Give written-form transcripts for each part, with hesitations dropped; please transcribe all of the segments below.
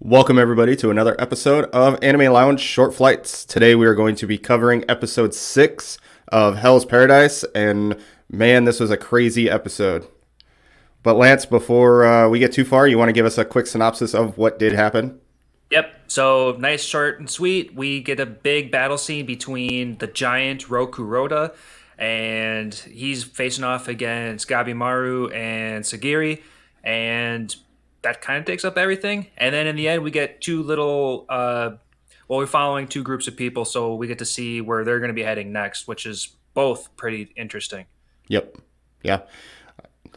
Welcome, everybody, to another episode of Anime Lounge Short Flights. Today, we are going to be covering episode 6 of Hell's Paradise, and man, this was a crazy episode. But, Lance, before we get too far, you want to give us a quick synopsis of what did happen? Yep. So nice, short, and sweet. We get a big battle scene between the giant Rokuroda, and he's facing off against Gabimaru and Sagiri, and that kind of takes up everything. And then in the end, we get two little. We're following two groups of people, so we get to see where they're going to be heading next, which is both pretty interesting. Yep. Yeah.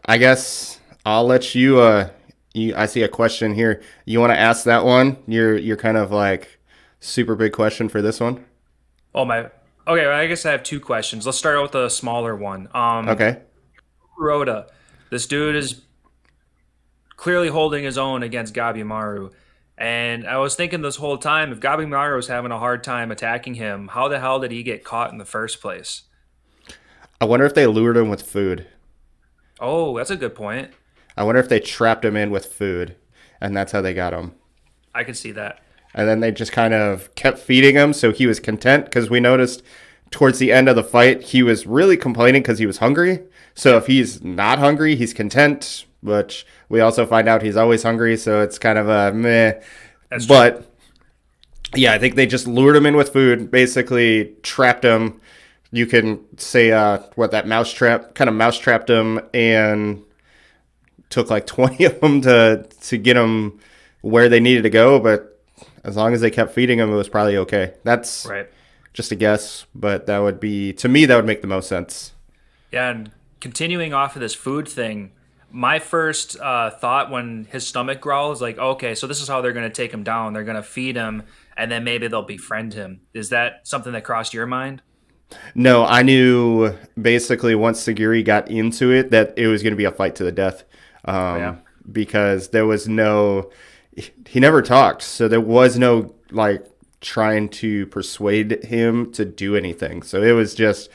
I guess I'll let you, I see a question here. You want to ask that one? You're kind of like super big question for this one? Oh my. Okay, well, I guess I have two questions. Let's start out with a smaller one. Okay. Rokuroda. This dude is clearly holding his own against Gabimaru. And I was thinking this whole time, if Gabimaru was having a hard time attacking him, how the hell did he get caught in the first place? I wonder if they lured him with food. Oh, that's a good point. I wonder if they trapped him in with food, and that's how they got him. I could see that. And then they just kind of kept feeding him, so he was content. Because we noticed towards the end of the fight, he was really complaining because he was hungry. So if he's not hungry, he's content. But we also find out he's always hungry, so it's kind of a meh. That's true. But yeah, I think they just lured him in with food, basically trapped him. You can say what that mouse trap kind of mouse trapped him and took like 20 of them to get him where they needed to go, but as long as they kept feeding him, it was probably okay. That's Right. just a guess, but that would be, to me, that would make the most sense. Yeah, and continuing off of this food thing, my first thought when his stomach growls, like, okay, so this is how they're going to take him down. They're going to feed him, and then maybe they'll befriend him. Is that something that crossed your mind? No, I knew basically once Sagiri got into it that it was going to be a fight to the death, Oh, yeah. because there was no, he never talked, so there was no like trying to persuade him to do anything. So it was just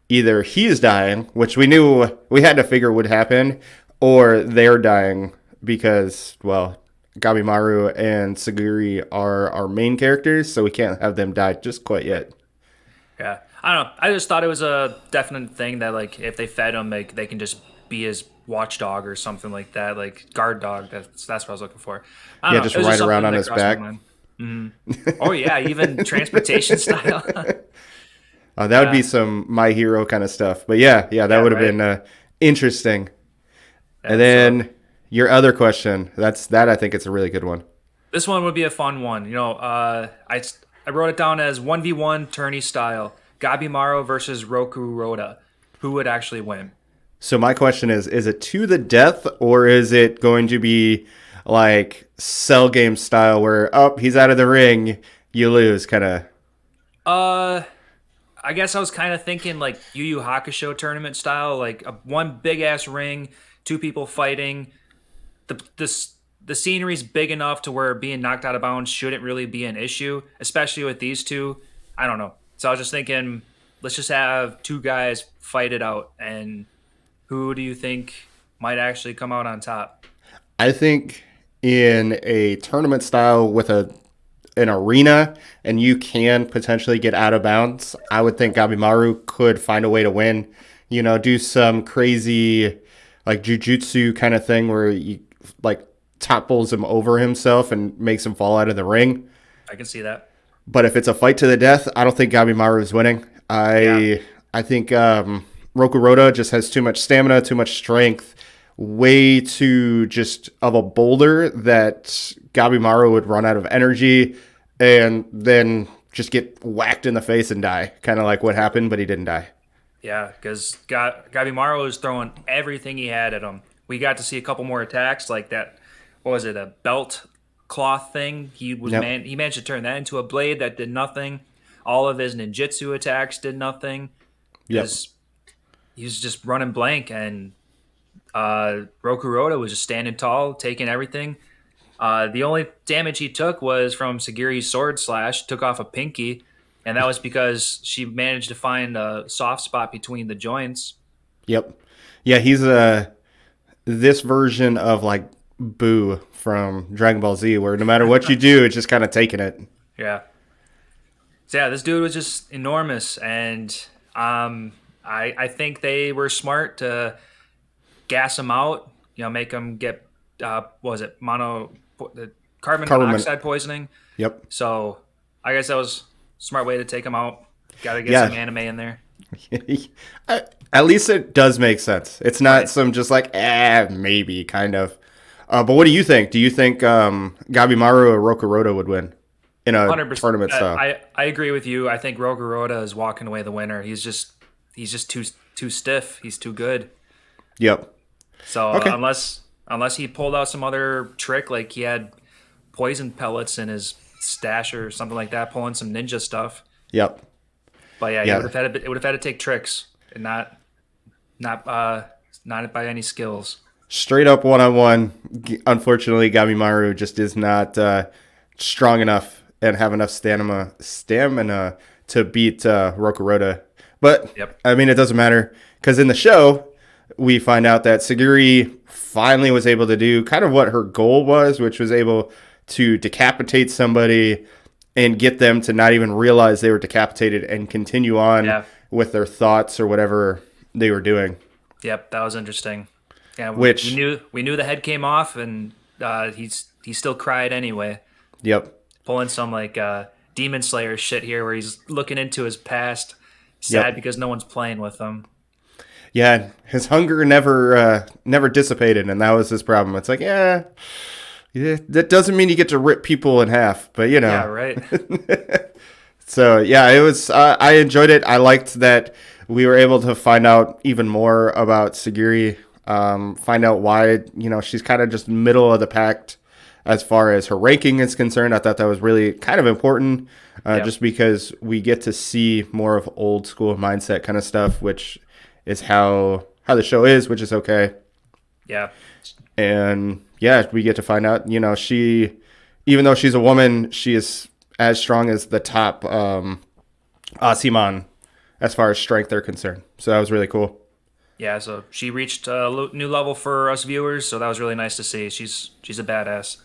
either he's dying, which we knew we had to figure would happen, or they're dying because, well, Gabimaru and Sagiri are our main characters, so we can't have them die just quite yet. Yeah, I don't know. I just thought it was a definite thing that like if they fed him, like they can just be his watchdog or something like that, like guard dog. That's what I was looking for. I Yeah, don't know. just It was just ride around something on that his crossed my back. mind. Oh yeah, even transportation style. That would be Yeah, some My Hero kind of stuff. But yeah, that yeah, would have right. been interesting. And Yeah, so then your other question, that I think it's a really good one. this one would be a fun one. I wrote it down as 1v1 tourney style. Gabimaru versus Roku Roda. Who would actually win? So my question is it to the death or is it going to be like cell game style where he's out of the ring, you lose kind of. Uh, I guess I was kind of thinking like Yu Yu Hakusho tournament style, like one big ass ring, two people fighting. The scenery's big enough to where being knocked out of bounds shouldn't really be an issue, especially with these two. I don't know. So I was just thinking, let's just have two guys fight it out, and who do you think might actually come out on top? I think in a tournament style with an arena and you can potentially get out of bounds, I would think Gabimaru could find a way to win. Do some crazy like jujutsu kind of thing where you like topples him over himself and makes him fall out of the ring. I can see that. But if it's a fight to the death, I don't think Gabimaru is winning. Yeah, I think Rokuroda just has too much stamina, too much strength, way too just of a boulder that Gabimaru would run out of energy and then just get whacked in the face and die. Kind of like what happened, but he didn't die. yeah, because Gabimaru was throwing everything he had at him. We got to see a couple more attacks like that. What was it? A belt cloth thing. Yep. He managed to turn that into a blade that did nothing. All of his ninjutsu attacks did nothing. Yep. His He was just running blank, and Rokuroda was just standing tall, taking everything. The only damage he took was from Sagiri's sword slash, took off a pinky, and that was because she managed to find a soft spot between the joints. Yep. Yeah, he's this version of like Boo from Dragon Ball Z, where no matter what you do, it's just kind of taking it. Yeah. So yeah, this dude was just enormous, and I think they were smart to gas him out. You know, make him get what was it the carbon Carbon. monoxide poisoning. Yep. So I guess that was a smart way to take him out. Got to get Yeah. some anime in there. At least it does make sense. It's not Right. some just like, maybe kind of. But what do you think? Do you think Gabimaru or Rokuroda would win in a 100%. tournament style? I agree with you. I think Rogoroda is walking away the winner. He's just too stiff. He's too good. Yep. So Okay. unless he pulled out some other trick, like he had poison pellets in his stash or something like that, pulling some ninja stuff. Yep. But yeah, Yeah. it would have had to take tricks and not by any skills. Straight up one on one. Unfortunately, Gabimaru just is not strong enough and have enough stamina to beat Rokuroda. But Yep. I mean, it doesn't matter because in the show we find out that Sagiri finally was able to do kind of what her goal was, which was able to decapitate somebody and get them to not even realize they were decapitated and continue on Yeah. with their thoughts or whatever they were doing. Yep, that was interesting. Yeah, Which- we knew the head came off, and he still cried anyway. Yep. Pulling some like Demon Slayer shit here, where he's looking into his past, sad Yep. because no one's playing with him. Yeah, his hunger never dissipated, and that was his problem. It's like, yeah, that doesn't mean you get to rip people in half, but you know. Yeah, right. So yeah, it was. I enjoyed it. I liked that we were able to find out even more about Sagiri. Find out why she's kind of just middle of the pack as far as her ranking is concerned. I thought that was really kind of important, just because we get to see more of old school mindset kind of stuff, which is how the show is, which is okay. Yeah, And yeah, we get to find out, she, even though she's a woman, she is as strong as the top Asiman as far as strength are concerned. So that was really cool. yeah. So she reached a new level for us viewers, so that was really nice to see. She's a badass.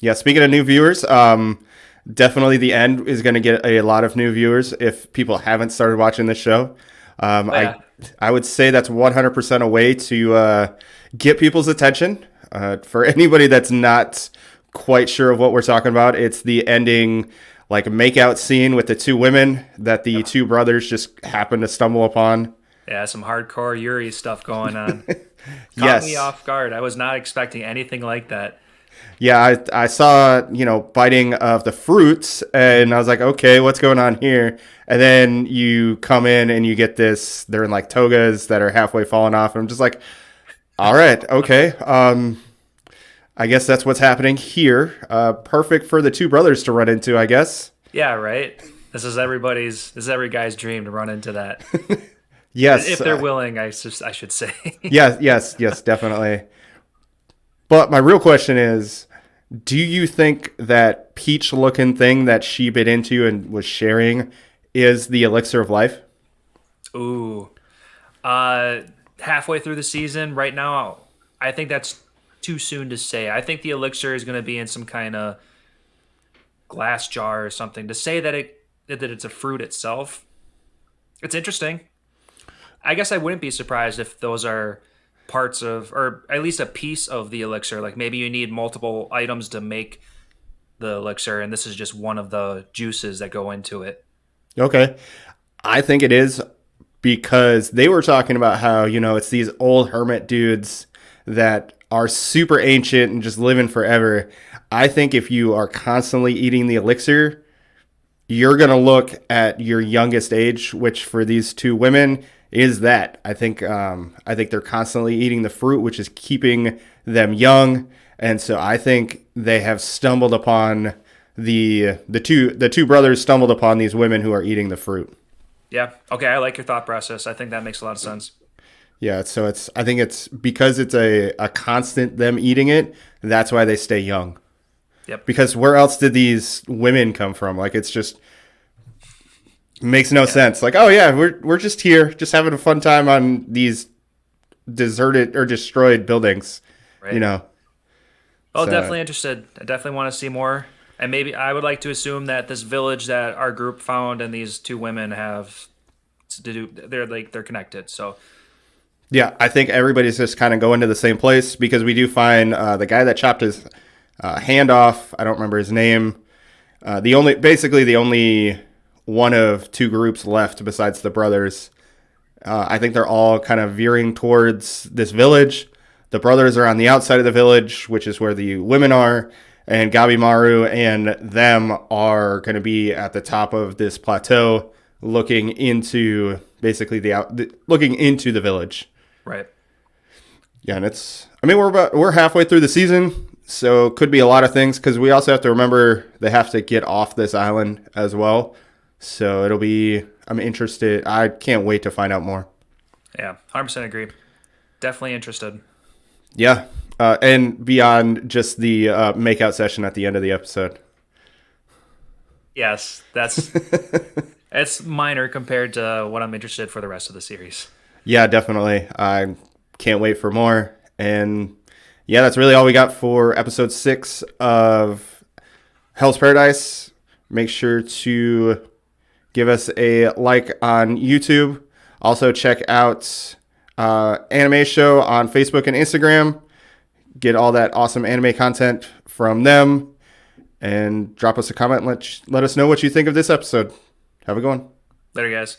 Yeah, speaking of new viewers, definitely the end is going to get a lot of new viewers if people haven't started watching this show. Yeah. I would say that's 100% a way to get people's attention. For anybody that's not quite sure of what we're talking about, it's the ending like makeout scene with the two women that the two brothers just happen to stumble upon. Yeah, some hardcore Yuri stuff going on. Caught Yes. me off guard. I was not expecting anything like that. Yeah, I saw, biting of the fruits, and I was like, okay, what's going on here? And then you come in and you get this, they're in like togas that are halfway falling off. And I'm just like, all right, okay. I guess that's what's happening here. Perfect for the two brothers to run into, I guess. Yeah, right. This is every guy's dream to run into that. Yes. If they're willing, I should say. Yes, definitely. But my real question is, do you think that peach-looking thing that she bit into and was sharing is the elixir of life? Ooh. Halfway through the season, right now, I think that's too soon to say. I think the elixir is going to be in some kind of glass jar or something. To say that it's a fruit itself, it's interesting. I guess I wouldn't be surprised if those are parts of, or at least a piece of the elixir. Like maybe you need multiple items to make the elixir, and this is just one of the juices that go into it. Okay. I think it is because they were talking about how, it's these old hermit dudes that are super ancient and just living forever. I think if you are constantly eating the elixir, you're going to look at your youngest age, which for these two women is that. I think they're constantly eating the fruit, which is keeping them young. And so I think they have stumbled upon the two brothers stumbled upon these women who are eating the fruit. Yeah. Okay. I like your thought process. I think that makes a lot of sense. Yeah, so I think it's because it's a constant them eating it, that's why they stay young. Yep. Because where else did these women come from? Like it's just makes no sense. Like, oh yeah, we're just here, just having a fun time on these deserted or destroyed buildings. Right. Oh, So definitely interested. I definitely want to see more. And maybe I would like to assume that this village that our group found and these two women have to do, they're connected. So yeah, I think everybody's just kind of going to the same place because we do find the guy that chopped his hand off. I don't remember his name. The only one of two groups left besides the brothers. I think they're all kind of veering towards this village. The brothers are on the outside of the village, which is where the women are, and Gabimaru and them are going to be at the top of this plateau, looking into basically looking into the village. right. Yeah, and we're halfway through the season, so it could be a lot of things because we also have to remember they have to get off this island as well. So I'm interested. I can't wait to find out more. Yeah, 100% agree. Definitely interested. Yeah, and beyond just the makeout session at the end of the episode. Yes, it's minor compared to what I'm interested for the rest of the series. Yeah, definitely. I can't wait for more. And yeah, that's really all we got for episode 6 of Hell's Paradise. Make sure to give us a like on YouTube. Also, check out Anime Show on Facebook and Instagram. Get all that awesome anime content from them. And drop us a comment and let us know what you think of this episode. Have a good one. Later, guys.